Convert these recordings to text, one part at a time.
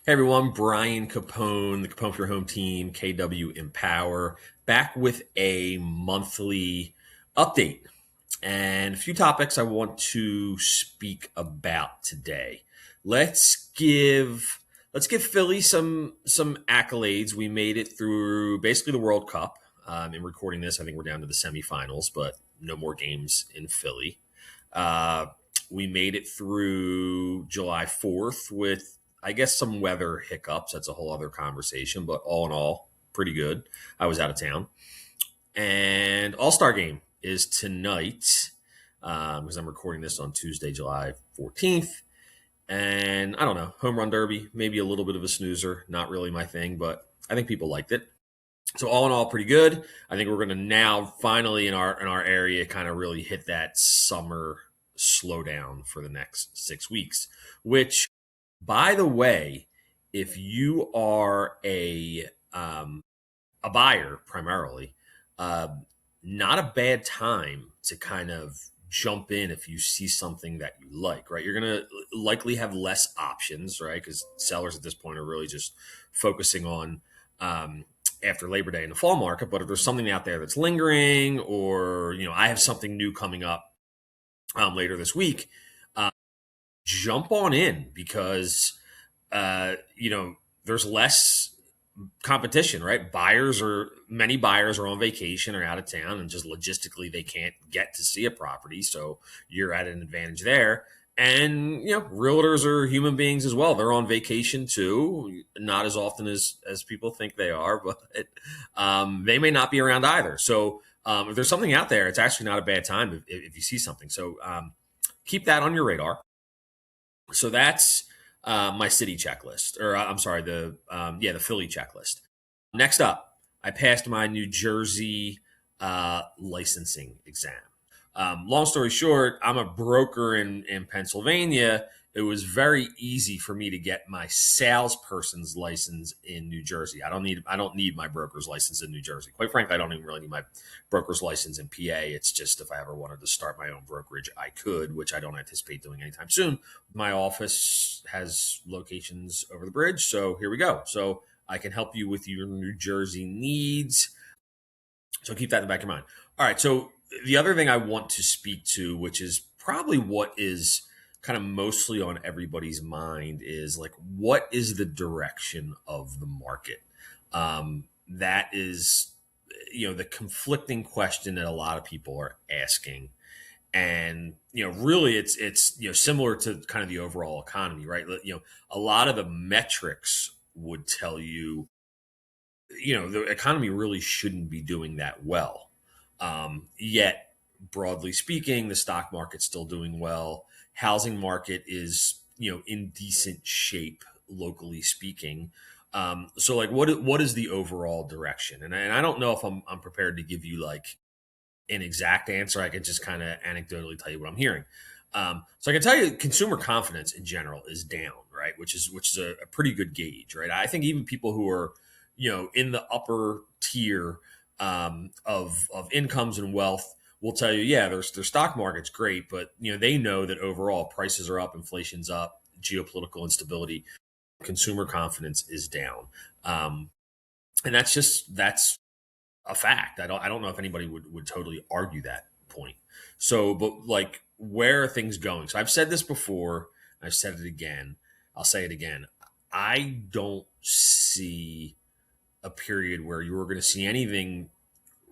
Hey everyone, Brian Capone, the Capone for Your Home team, KW Empower, back with a monthly update and a few topics I want to speak about today. Let's give let's give Philly some accolades. We made it through basically the World Cup. In recording this, I think we're down to the semifinals, but no more games in Philly. Uh, we made it through July 4th with, I guess, some weather hiccups. That's a whole other conversation, but all in all, pretty good. I was out of town. And All Star Game is tonight because I'm recording this on Tuesday, July 14th. And I don't know, home run derby, maybe a little bit of a snoozer. Not really my thing, but I think people liked it. So all in all, pretty good. I think we're going to now finally in our area kind of really hit that summer slowdown for the next 6 weeks. Which, by the way, if you are a buyer primarily, uh, not a bad time to kind of jump in if you see something that you like, right? You're going to likely have less options, right? Because sellers at this point are really just focusing on after Labor Day in the fall market. But if there's something out there that's lingering, or I have something new coming up later this week, uh, jump on in because there's less competition, right? Many buyers are on vacation or out of town, and just logistically they can't get to see a property. So you're at an advantage there. And realtors are human beings as well. They're on vacation too, not as often as people think they are, but they may not be around either. So if there's something out there, it's actually not a bad time if you see something. So keep that on your radar. So that's my city checklist, or I'm sorry, the Philly checklist. Next up, I passed my New Jersey licensing exam. Long story short, I'm a broker in Pennsylvania. It was very easy for me to get my salesperson's license in New Jersey. I don't need my broker's license in New Jersey. Quite frankly, I don't even really need my broker's license in PA. It's just if I ever wanted to start my own brokerage, I could, which I don't anticipate doing anytime soon. My office has locations over the bridge, so here we go. So I can help you with your New Jersey needs. So keep that in the back of your mind. All right. So the other thing I want to speak to, which is probably what is kind of mostly on everybody's mind, is like, what is the direction of the market? That is, the conflicting question that a lot of people are asking. And really, it's similar to kind of the overall economy, right? A lot of the metrics would tell you the economy really shouldn't be doing that well. Yet, broadly speaking, the stock market's still doing well. Housing market is in decent shape, locally speaking. So, like, what is the overall direction? And I don't know if I'm prepared to give you like an exact answer. I can just kind of anecdotally tell you what I'm hearing. So I can tell you, consumer confidence in general is down, right? Which is a pretty good gauge, right? I think even people who are in the upper tier of incomes and wealth will tell you, yeah, their stock market's great, but they know that overall prices are up, inflation's up, geopolitical instability, consumer confidence is down, and that's a fact. I don't know if anybody would totally argue that point. So, but like, where are things going? So I've said this before. I've said it again. I'll say it again. I don't see a period where you're going to see anything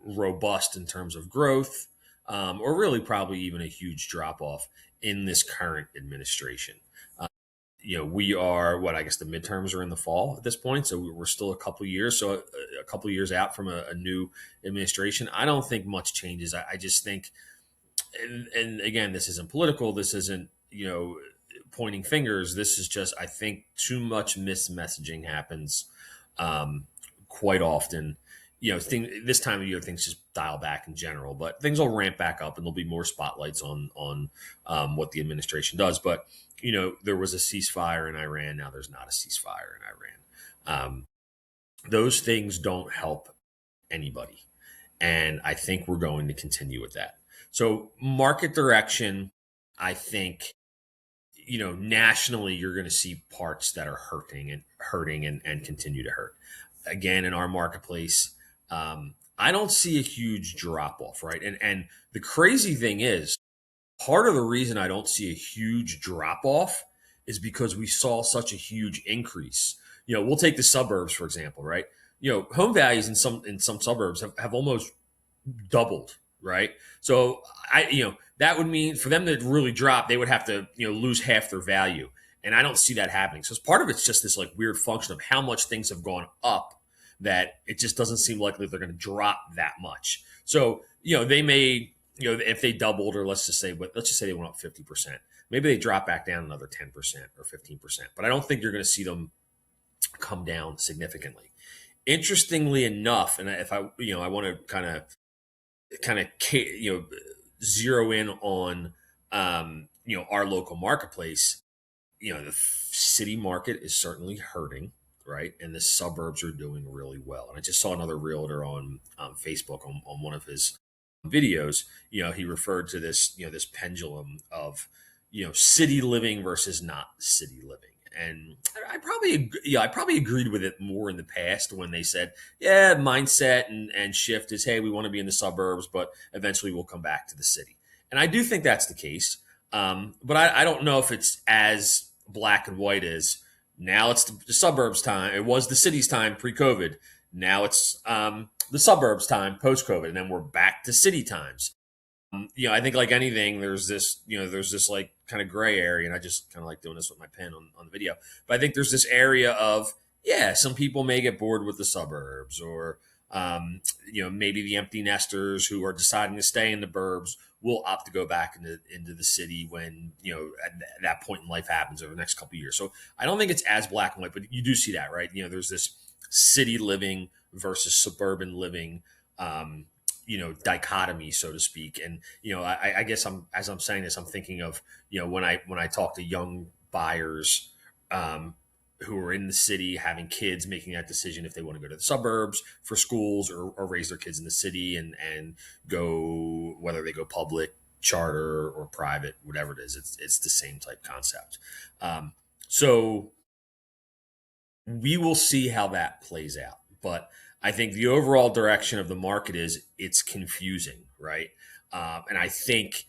robust in terms of growth, or really probably even a huge drop off in this current administration. We are what, I guess the midterms are in the fall at this point, so we're still a couple years, so a couple years out from a new administration. I don't think much changes. I just think, and again, this isn't political. This isn't pointing fingers. This is just, I think, too much mismessaging happens quite often. This time of year things just dial back in general, but things will ramp back up, and there'll be more spotlights on what the administration does. But there was a ceasefire in Iran. Now there's not a ceasefire in Iran. Those things don't help anybody, and I think we're going to continue with that. So market direction, I think, nationally, you're going to see parts that are hurting and continue to hurt. Again, in our marketplace, I don't see a huge drop off, right? And the crazy thing is, part of the reason I don't see a huge drop off is because we saw such a huge increase. We'll take the suburbs for example, right? Home values in some suburbs have almost doubled, right? So that would mean for them to really drop, they would have to lose half their value, and I don't see that happening. So part of it's just this like weird function of how much things have gone up that it just doesn't seem likely they're going to drop that much. So they may if they doubled, or let's just say they went up 50%, maybe they drop back down another 10% or 15%, but I don't think you're going to see them come down significantly. Interestingly enough, and if I want to kind of zero in on our local marketplace. The city market is certainly hurting, right? And the suburbs are doing really well. And I just saw another realtor on Facebook on one of his videos. He referred to this pendulum of city living versus not city living. And I probably agreed with it more in the past when they said, yeah, mindset and shift is, hey, we want to be in the suburbs, but eventually we'll come back to the city. And I do think that's the case. But I don't know if it's as black and white as now it's the suburbs time. It was the city's time pre-COVID. Now it's the suburbs time post-COVID, and then we're back to city times. I think like anything, there's this like kind of gray area, and I just kind of like doing this with my pen on the video. But I think there's this area of, yeah, some people may get bored with the suburbs, or maybe the empty nesters who are deciding to stay in the burbs will opt to go back into the city when at that point in life happens over the next couple of years. So I don't think it's as black and white, but you do see that, right? There's this city living versus suburban living. Dichotomy, so to speak. And I guess as I'm saying this, I'm thinking of when I talk to young buyers who are in the city having kids, making that decision if they want to go to the suburbs for schools, or raise their kids in the city and go, whether they go public, charter, or private, whatever it is. It's the same type concept. So we will see how that plays out, but I think the overall direction of the market is it's confusing, right? And I think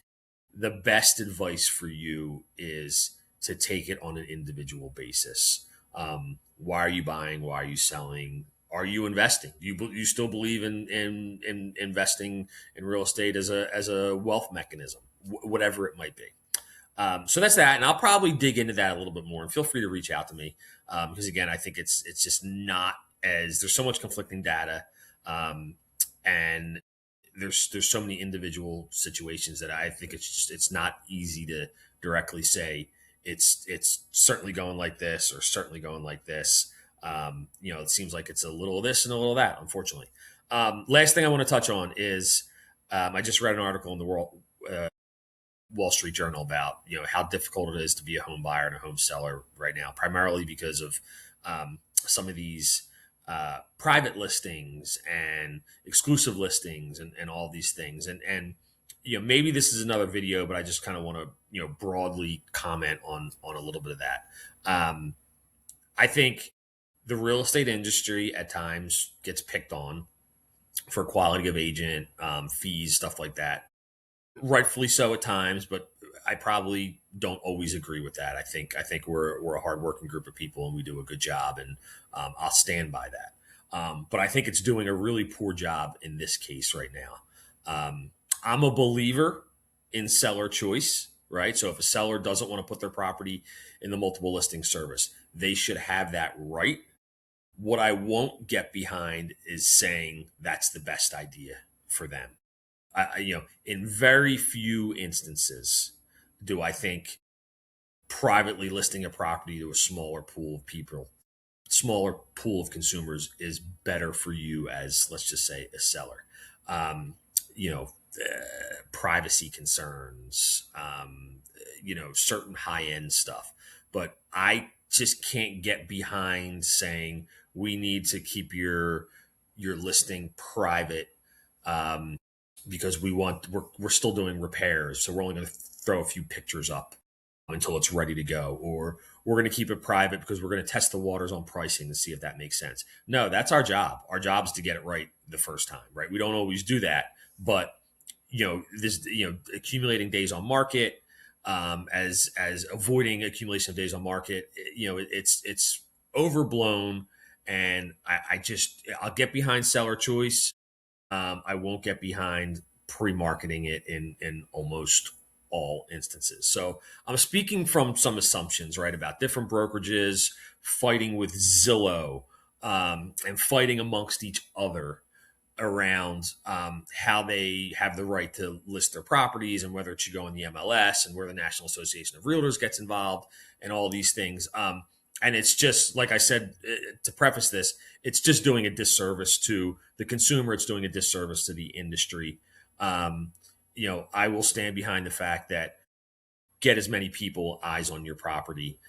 the best advice for you is to take it on an individual basis. Why are you buying? Why are you selling? Are you investing? Do you still believe in investing in real estate as a wealth mechanism, whatever it might be? So that's that, and I'll probably dig into that a little bit more. And feel free to reach out to me because again, I think it's just not as there's so much conflicting data, and there's so many individual situations that I think it's not easy to directly say it's certainly going like this or certainly going like this. It seems like it's a little of this and a little of that, unfortunately. Last thing I want to touch on is I just read an article in the Wall Street Journal about how difficult it is to be a home buyer and a home seller right now, primarily because of some of these private listings and exclusive listings and all these things. And maybe this is another video, but I just kind of want to broadly comment on a little bit of that. I think the real estate industry at times gets picked on for quality of agent, fees, stuff like that. Rightfully so at times, but I probably don't always agree with that. I think we're a hardworking group of people and we do a good job, and I'll stand by that. But I think it's doing a really poor job in this case right now. I'm a believer in seller choice, right? So if a seller doesn't want to put their property in the multiple listing service, they should have that right. What I won't get behind is saying that's the best idea for them. In very few instances do I think privately listing a property to a smaller pool of people, smaller pool of consumers, is better for you as, let's just say, a seller. Privacy concerns, certain high end stuff. But I just can't get behind saying we need to keep your listing private. Because we're still doing repairs, so we're only going to throw a few pictures up until it's ready to go, or we're going to keep it private because we're going to test the waters on pricing to see if that makes sense. No, that's our job. Our job is to get it right the first time, right? We don't always do that, but accumulating days on market, as avoiding accumulation of days on market, it's overblown, and I'll get behind seller choice. I won't get behind pre-marketing it in almost all instances. So I'm speaking from some assumptions, right, about different brokerages fighting with Zillow, and fighting amongst each other around how they have the right to list their properties and whether it should go in the MLS and where the National Association of Realtors gets involved and all these things. And it's just, like I said, to preface this, it's just doing a disservice to the consumer. It's doing a disservice to the industry. I will stand behind the fact that get as many people eyes on your property.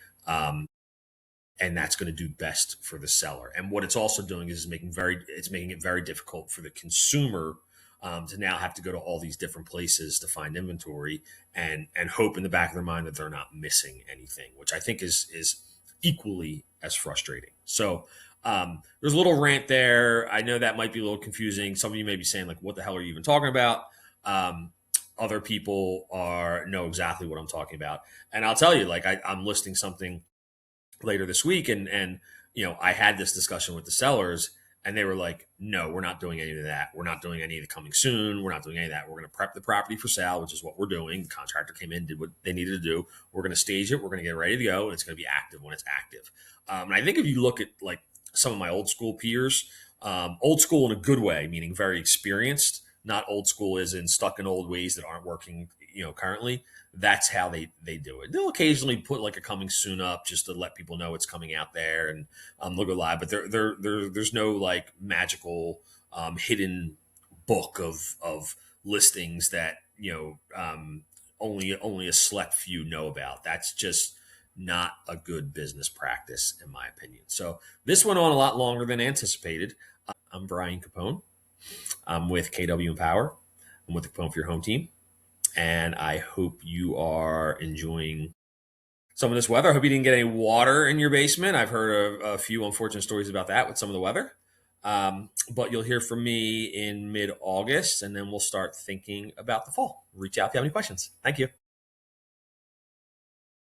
And that's going to do best for the seller. And what it's also doing is making it very difficult for the consumer to now have to go to all these different places to find inventory and hope in the back of their mind that they're not missing anything, which I think is equally as frustrating. So there's a little rant there. I know that might be a little confusing. Some of you may be saying, like, what the hell are you even talking about? Other people know exactly what I'm talking about. And I'll tell you, like, I'm listing something later this week, and I had this discussion with the sellers, and they were like, no, we're not doing any of that. We're not doing any of the coming soon. We're not doing any of that. We're going to prep the property for sale, which is what we're doing. The contractor came in, did what they needed to do. We're going to stage it. We're going to get ready to go, and it's going to be active when it's active. And I think if you look at, like, some of my old school peers, old school in a good way, meaning very experienced, not old school as in stuck in old ways that aren't working, currently. That's how they do it. They'll occasionally put like a coming soon up just to let people know it's coming out there, and they'll go live. But there's no like magical hidden book of listings that only a select few know about. That's just not a good business practice, in my opinion. So this went on a lot longer than anticipated. I'm Brian Capone. I'm with KW Empower. I'm with the Capone for Your Home team, and I hope you are enjoying some of this weather. I hope you didn't get any water in your basement. I've heard a few unfortunate stories about that with some of the weather. But you'll hear from me in mid-August, and then we'll start thinking about the fall. Reach out if you have any questions. Thank you.